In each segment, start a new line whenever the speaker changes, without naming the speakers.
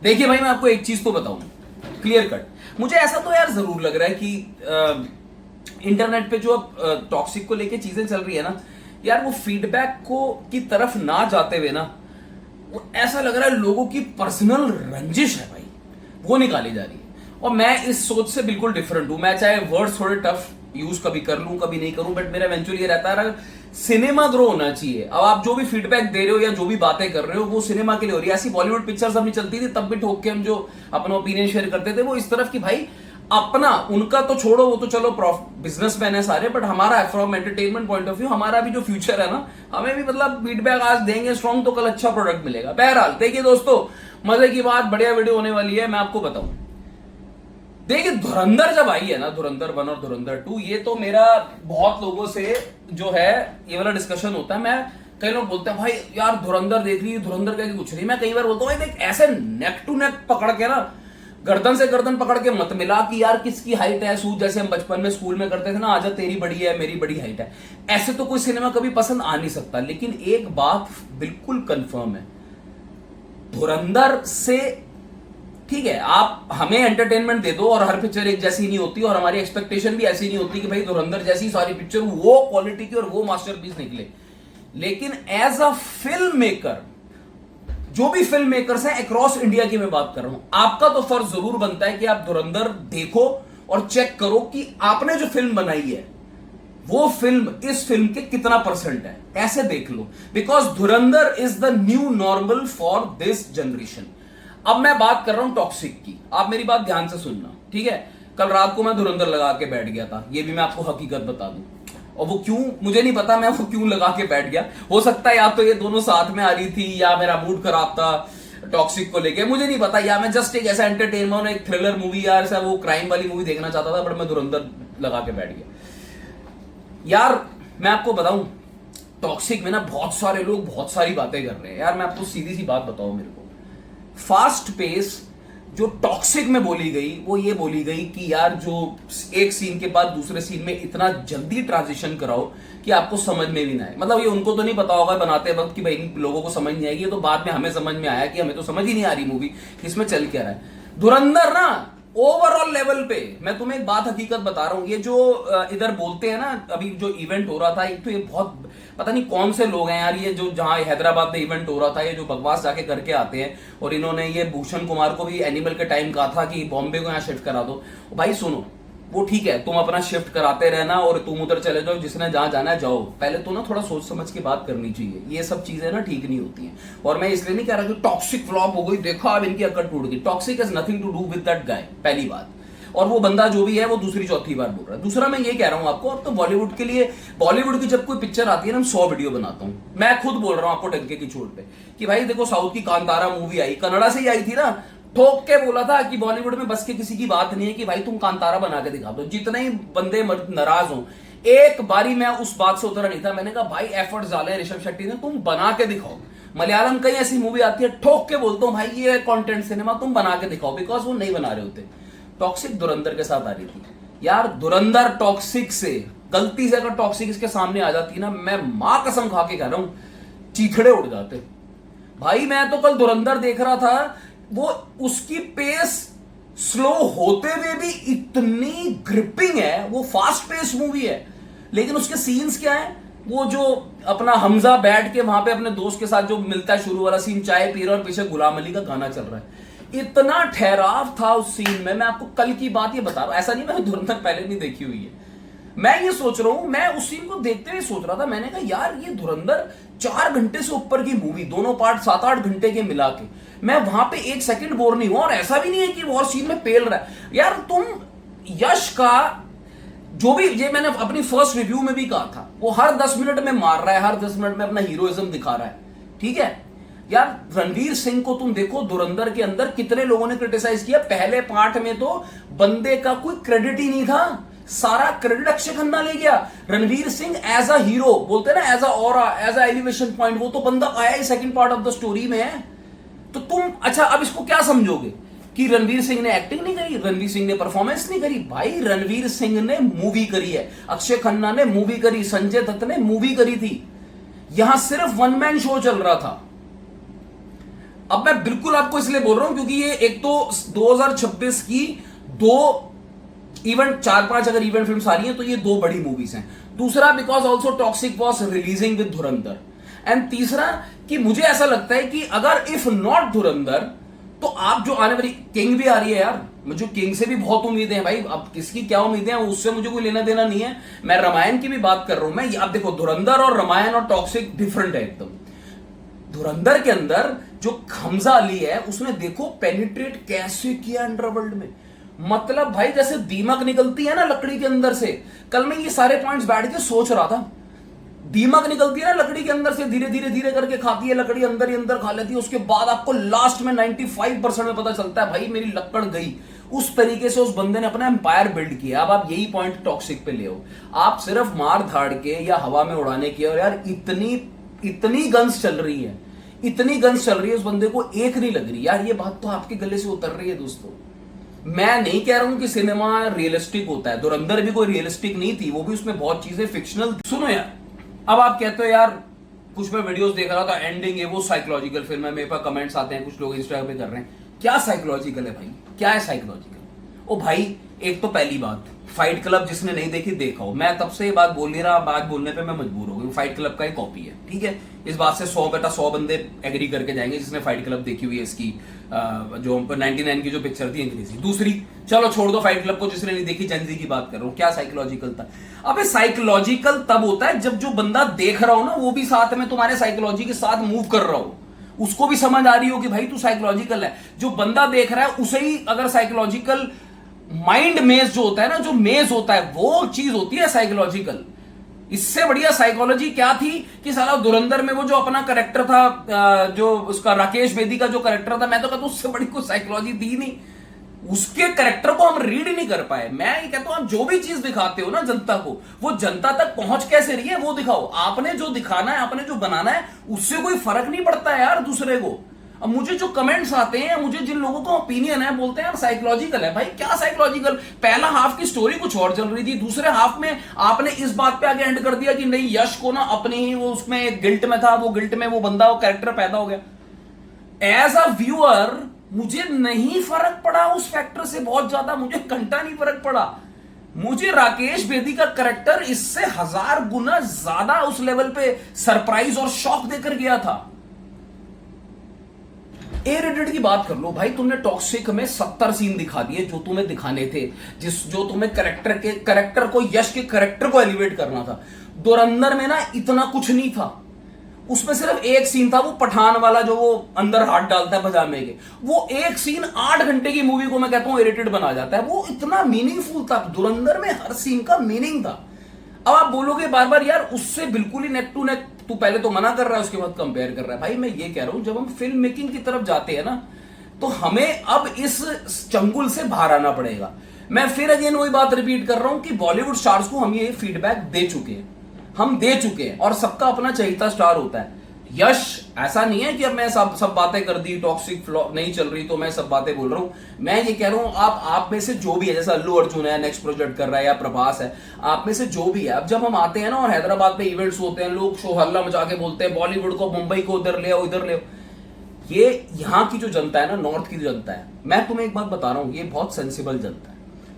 देखिए भाई, मैं आपको एक चीज तो बताऊं क्लियर कट। मुझे ऐसा तो यार जरूर लग रहा है कि इंटरनेट पे जो अब टॉक्सिक को लेके चीजें चल रही है ना यार, वो फीडबैक को की तरफ ना जाते हुए ना, वो ऐसा लग रहा है लोगों की पर्सनल रंजिश है भाई, वो निकाली जा रही है। और मैं इस सोच से बिल्कुल डिफरेंट हूं। मैं चाहे वर्ड्स थोड़े टफ यूज कभी कर लूं कभी नहीं करूं, बट मेरा इवेंचुअली ये रहता है सिनेमा ग्रो होना चाहिए। अब आप जो भी फीडबैक दे रहे हो या जो भी बातें कर रहे हो वो सिनेमा के लिए हो रही है। ऐसी बॉलीवुड पिक्चर्स अपनी चलती थी तब भी ठोक के हम जो अपना ओपिनियन शेयर करते थे वो इस तरफ की भाई अपना, उनका तो छोड़ो, वो तो चलो बिजनेसमैन है सारे, बट हमारा from entertainment point of view हमारा भी जो फ्यूचर है ना, हमें भी मतलब फीडबैक आज देंगे स्ट्रॉन्ग तो कल अच्छा प्रोडक्ट मिलेगा। बहरहाल देखिए दोस्तों, मजे की बात, बढ़िया वीडियो होने वाली है। मैं आपको बताऊं, देखिए धुरंधर जब आई है ना, धुरंधर 1 और धुरंधर 2, ये तो मेरा बहुत लोगों से जो है ये वाला डिस्कशन होता है। मैं कई लोग बोलते हैं भाई यार धुरंधर देख रही है, धुरंधर क्या कुछ नहीं। मैं कई बार बोलता हूँ भाई देख, ऐसे नेक टू नेक पकड़ के ना, गर्दन से गर्दन पकड़ के मत मिला कि यार किसकी हाइट है सूझ, जैसे हम बचपन में स्कूल में करते थे ना, आजा तेरी बड़ी है मेरी बड़ी हाइट है। ऐसे तो कोई सिनेमा कभी पसंद आ नहीं सकता। लेकिन एक बात बिल्कुल कंफर्म है, धुरंधर से ठीक है आप हमें एंटरटेनमेंट दे दो, और हर पिक्चर एक जैसी नहीं होती, और हमारी एक्सपेक्टेशन भी ऐसी नहीं होती कि भाई धुरंधर जैसी सारी पिक्चर वो क्वालिटी की और वो मास्टरपीस निकले। लेकिन एज अ फिल्म मेकर, जो भी फिल्म मेकर्स हैं अक्रॉस इंडिया की मैं बात कर रहा हूं, आपका तो फर्ज जरूर बनता है कि आप धुरंधर देखो और चेक करो कि आपने जो फिल्म बनाई है वो फिल्म इस फिल्म के कितना परसेंट है। ऐसे देख लो, because Dhurandhar is the new normal for this generation. अब मैं बात कर रहा हूं टॉक्सिक की, आप मेरी बात ध्यान से सुनना, ठीक है। कल रात को मैं धुरंधर लगा के बैठ गया था, ये भी मैं आपको हकीकत बता दूं, और वो क्यों मुझे नहीं पता, मैं वो क्यों लगा के बैठ गया। हो सकता है या तो ये दोनों साथ में आ रही थी, या मेरा मूड खराब था टॉक्सिक को लेके, मुझे नहीं पता, या मैं जस्ट एक ऐसा एंटरटेनमेंट, एक थ्रिलर मूवी यार ऐसा वो क्राइम वाली मूवी देखना चाहता था, बट मैं धुरंधर लगा के बैठ गया। यार मैं आपको बताऊं, टॉक्सिक में ना बहुत सारे लोग बहुत सारी बातें कर रहे हैं। यार मैं आपको सीधी सी बात बताऊं, मेरे को फास्ट पेस जो टॉक्सिक में बोली गई वो ये बोली गई कि यार जो एक सीन के बाद दूसरे सीन में इतना जल्दी ट्रांजिशन कराओ कि आपको समझ में भी ना आए। मतलब ये उनको तो नहीं पता होगा बनाते वक्त कि भाई लोगों को समझ नहीं आएगी, ये तो बाद में हमें समझ में आया कि हमें तो समझ ही नहीं आ रही मूवी इसमें चल क्या रहा है। धुरंधर ना ओवरऑल लेवल पे मैं तुम्हें एक बात हकीकत बता रहा हूं, ये जो इधर बोलते हैं ना, अभी जो इवेंट हो रहा था, एक तो ये बहुत पता नहीं कौन से लोग हैं यार, ये जो जहां हैदराबाद में इवेंट हो रहा था, ये जो बकवास जाके करके आते हैं, और इन्होंने ये भूषण कुमार को भी एनिमल के टाइम कहा था कि बॉम्बे को यहां शिफ्ट करा दो। भाई सुनो, वो ठीक है तुम अपना शिफ्ट कराते रहना और तुम उधर चले जाओ, जिसने जहां जाना है जाओ, पहले तो ना थोड़ा सोच समझ के बात करनी चाहिए। ये सब चीजें ना ठीक नहीं होती हैं। और मैं इसलिए नहीं कह रहा कि टॉक्सिक फ्लॉप हो गई, देखा अब इनकी अकड़ टूट गई। Toxic has nothing to do with that guy, पहली बात। और वो बंदा जो भी है वो दूसरी चौथी बार बोल रहा है। दूसरा मैं ये कह रहा हूं आपको, अब तो बॉलीवुड के लिए, बॉलीवुड की जब कोई पिक्चर आती है ना, मैं 100 वीडियो बनाता हूं। मैं खुद बोल रहा हूं आपको टंके की चोट पे कि भाई देखो साउथ की कांतारा मूवी आई, कन्नड़ा से ही आई थी ना, ठोक के बोला था कि बॉलीवुड में बस के किसी की बात नहीं है कि भाई तुम कांतारा बना के दिखा दो। जितने ही बंदे नाराज हो, एक बारी मैं उस बात से उतरा नहीं था। मैंने कहा भाई एफर्ट्स डाले ऋषभ शेट्टी ने, तुम बना के दिखाओ। मलयालम कई ऐसी मूवी आती है, ठोक के बोलता हूं भाई ये कंटेंट सिनेमा, तुम बना के दिखाओ, बिकॉज वो नहीं बना रहे होते। टॉक्सिक धुरंधर के साथ आ रही थी यार, धुरंधर टॉक्सिक से गलती से अगर टॉक्सिक इसके सामने आ जाती ना, मैं मां कसम खा के कह रहा हूं चीथड़े उड़ जाते भाई। मैं तो कल धुरंधर देख रहा था, वो उसकी पेस स्लो होते हुए भी इतनी ग्रिपिंग है, वो फास्ट पेस मूवी है, लेकिन उसके सीन्स क्या है, वो जो अपना हमजा बैठ के वहां पे अपने दोस्त के साथ जो मिलता है, शुरू वाला सीन, चाय पी रहा है और पीछे गुलाम अली का गाना चल रहा है, इतना ठहराव था उस सीन में। मैं आपको कल की बात ये बता रहा हूं, ऐसा नहीं मैंने धुरंधर पहले नहीं देखी हुई है। मैं ये सोच रहा हूं, मैं उस सीन को देखते हुए सोच रहा था, मैंने कहा यार ये धुरंधर 4 घंटे से ऊपर की मूवी, दोनों पार्ट 7-8 घंटे के मिला के, मैं वहां पे एक सेकंड बोर नहीं हुआ। और ऐसा भी नहीं है कि वो और सीन में पेल रहा है यार। तुम यश का जो भी, ये मैंने अपनी फर्स्ट रिव्यू में भी कहा था, वो हर 10 मिनट में मार रहा है, हर 10 मिनट में अपना हीरोइज्म दिखा रहा है, ठीक है यार। रणवीर सिंह को तुम देखो धुरंधर के अंदर, कितने लोगों ने क्रिटिसाइज किया। पहले पार्ट में तो बंदे का कोई क्रेडिट ही नहीं था, सारा क्रेडिट अक्षय खन्ना ले गया। Ranveer Singh as a hero, बोलते हैं ना as a aura, as a elevation point, वो तो बंदा आया ही second part of the story में है। तो तुम अच्छा अब इसको क्या समझोगे कि रणवीर सिंह ने एक्टिंग नहीं करी, रणवीर सिंह ने परफॉर्मेंस नहीं करी? भाई रणवीर सिंह ने मूवी करी है, अक्षय खन्ना ने मूवी करी, संजय दत्त ने मूवी करी थी। यहां सिर्फ वन मैन शो चल रहा था। अब मैं बिल्कुल आपको इसलिए बोल रहा हूं क्योंकि ये एक तो 2026 की दो इवेंट, 4-5 अगर इवेंट फिल्म आ रही हैं तो ये दो बड़ी मूवीज हैं। दूसरा because also toxic was releasing with Dhurandhar. And तीसरा कि मुझे ऐसा लगता है कि अगर इफ नॉट धुरंधर तो आप जो आने वाली किंग भी आ रही है यार, मुझे किंग से भी बहुत उम्मीदें हैं भाई। अब किसकी क्या उम्मीदें हैं उससे मुझे कोई लेना देना नहीं है। मैं रामायण की भी बात कर रहा हूं। मैं अब देखो धुरंधर और रामायण और टॉक्सिक डिफरेंट है एकदम। धुरंधर के अंदर जो हमजा अली है उसने देखो पेनिट्रेट कैसे किया अंडरवर्ल्ड में। मतलब भाई जैसे दीमक निकलती है ना लकड़ी के अंदर से। कल मैं ये सारे पॉइंट्स बैठ के सोच रहा था। दीमक निकलती है ना लकड़ी के अंदर से, धीरे धीरे धीरे करके खाती है लकड़ी, अंदर ही अंदर खा लेती है। उसके बाद आपको लास्ट में 95% में पता चलता है भाई मेरी लकड़ गई। उस तरीके से उस बंदे ने अपना एम्पायर बिल्ड किया। अब आप यही पॉइंट टॉक्सिक पे ले आओ। आप सिर्फ मार धाड़ के या हवा में उड़ाने की, और यार इतनी गन्स चल रही है, इतनी गन्स चल रही है, उस बंदे को एक नहीं लग रही। यार ये बात तो आपके गले से उतर रही है दोस्तों। मैं नहीं कह रहा हूं कि सिनेमा रियलिस्टिक होता है। धुरंधर भी कोई रियलिस्टिक नहीं थी, वो भी उसमें बहुत चीजें फिक्शनल। सुनो यार, अब आप कहते हो यार कुछ मैं वीडियोस देख रहा था एंडिंग है वो साइकोलॉजिकल फिल्म है, मेरे पास कमेंट्स आते हैं, कुछ लोग इंस्टाग्राम पे कर रहे हैं क्या साइकोलॉजिकल है भाई, क्या है साइकोलॉजिकल। ओ भाई एक तो पहली बात, फाइट क्लब जिसने नहीं देखी देखा हो। मैं तब से ये बात बोल नहीं रहा, बात बोलने पे मैं मजबूर हो गई। फाइट क्लब का ही कॉपी है, ठीक है। इस बात से 100 बंदे एग्री करके जाएंगे जिसने फाइट क्लब देखी हुई है। इसकी जो 99 की जो पिक्चर थी अंग्रेजी। दूसरी, चलो छोड़ दो फाइट क्लब को, जिसने नहीं देखी जनजी की बात कर रहा हूं। क्या साइकोलॉजिकल था? अबे साइकोलॉजिकल तब होता है जब जो बंदा देख रहा हो ना वो भी साथ में तुम्हारे साइकोलॉजी के साथ मूव कर रहा हो, उसको भी समझ आ रही हो कि भाई तू साइकोलॉजिकल है। जो बंदा देख रहा है उसे ही अगर साइकोलॉजिकल माइंड मेज जो होता है ना, जो मेज होता है वो चीज होती है साइकोलॉजिकल। इससे बढ़िया साइकोलॉजी क्या थी कि साला धुरंधर में वो जो अपना करेक्टर था, जो उसका राकेश बेदी का जो करेक्टर था, मैं तो कहता हूं उससे बड़ी कोई साइकोलॉजी थी नहीं। उसके करेक्टर को हम रीड नहीं कर पाए। मैं ये कहता हूं आप जो भी चीज दिखाते हो ना जनता को, वो जनता तक पहुंच कैसे रही है वो दिखाओ। आपने जो दिखाना है, आपने जो बनाना है, उससे कोई फर्क नहीं पड़ता है यार दूसरे को। अब मुझे जो कमेंट्स आते हैं, मुझे जिन लोगों का ओपिनियन है, बोलते हैं यार साइकोलॉजिकल है। भाई क्या साइकोलॉजिकल? पहला हाफ की स्टोरी कुछ और चल रही थी, दूसरे हाफ में आपने इस बात पे आगे एंड कर दिया कि नहीं यश को ना अपने ही वो उसमें गिल्ट में था, वो गिल्ट में वो बंदा वो कैरेक्टर पैदा हो गया। एज अ व्यूअर मुझे नहीं फर्क पड़ा उस फैक्टर से, बहुत ज्यादा मुझे घंटा नहीं फर्क पड़ा। मुझे राकेश बेदी का कैरेक्टर इससे 1000 गुना ज्यादा उस लेवल पे सरप्राइज और शॉक देकर गया था। ए रेटेड की बात कर लो भाई, तुमने टॉक्सिक में 70 सीन दिखा दिए जो तुम्हें दिखाने थे, जो तुम्हें करेक्टर को, यश के करेक्टर को एलिवेट करना था। धुरंधर में ना इतना कुछ नहीं था। उसमें सिर्फ एक सीन था, वो पठान वाला जो वो अंदर हाथ डालता है पजामे के, वो एक सीन 8 घंटे की मूवी को मैं कहता हूं इरिटेट बना जाता है। वो इतना मीनिंगफुल था। धुरंधर में हर सीन का मीनिंग था। अब आप बोलोगे बार बार यार उससे बिल्कुल ही नेक टू नेक, तू पहले तो मना कर रहा है उसके बाद कंपेयर कर रहा है। भाई मैं ये कह रहा हूं जब हम फिल्म मेकिंग की तरफ जाते हैं ना, तो हमें अब इस चंगुल से बाहर आना पड़ेगा। मैं फिर अगेन वही बात रिपीट कर रहा हूं कि बॉलीवुड स्टार्स को हम ये फीडबैक दे चुके हैं, हम दे चुके हैं, और सबका अपना चहेता स्टार होता है। यश ऐसा नहीं है कि अब मैं सब बातें कर दी, टॉक्सिक फ्लॉप नहीं चल रही तो मैं सब बातें बोल रहा हूं। मैं ये कह रहा हूं आप में से जो भी है, जैसे अल्लू अर्जुन है नेक्स्ट प्रोजेक्ट कर रहा है, या प्रभास है, आप में से जो भी है, अब जब हम आते हैं ना और हैदराबाद में इवेंट्स होते हैं, लोग शो हल्ला मचा के बोलते हैं बॉलीवुड को, मुंबई को उधर ले आओ, इधर ले आओ। ये यहाँ की जो जनता है ना, नॉर्थ की जो जनता है, मैं तुम्हें एक बात बता रहा हूं, ये बहुत सेंसिबल जनता है।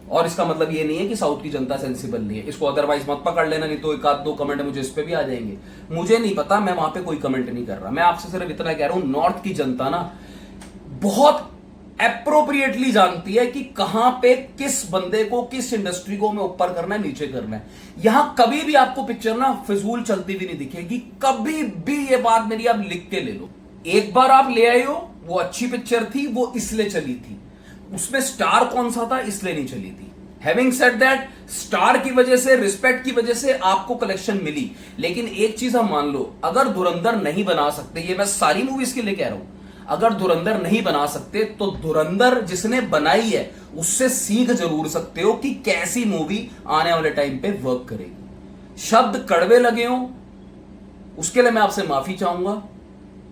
और इसका मतलब ये नहीं है कि साउथ की जनता सेंसिबल नहीं है। इसको अदरवाइज मत पकड़ लेना, नहीं तो एक आध दो कमेंट मुझे इस पे भी आ जाएंगे। मुझे नहीं पता, मैं वहां पे कोई कमेंट नहीं कर रहा। मैं आपसे सिर्फ इतना कह रहा हूं, नॉर्थ की जनता ना बहुत एप्रोप्रिएटली जानती है कि कहां पे किस बंदे को, किस इंडस्ट्री को में ऊपर करना है, नीचे करना है। यहां कभी भी आपको पिक्चर ना फिजूल चलती भी नहीं दिखेगी, कभी भी। ये बात मेरी आप लिख के ले लो। एक बार आप ले आए हो, वो अच्छी पिक्चर थी, वो इसलिए चली थी, उसमें स्टार कौन सा था इसलिए नहीं चली थी। हैविंग सेड दैट, स्टार की वजह से, रिस्पेक्ट की वजह से आपको कलेक्शन मिली। लेकिन एक चीज हम मान लो, अगर धुरंधर नहीं बना सकते, ये मैं सारी मूवीज के लिए कह रहा हूं, अगर धुरंधर नहीं बना सकते तो धुरंधर जिसने बनाई है उससे सीख जरूर सकते हो कि कैसी मूवी आने वाले टाइम पे वर्क करेगी। शब्द कड़वे लगे हो उसके लिए मैं आपसे माफी चाहूंगा,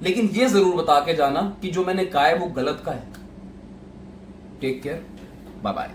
लेकिन ये जरूर बता के जाना कि जो मैंने कहा है वो गलत का है। Take care, bye bye.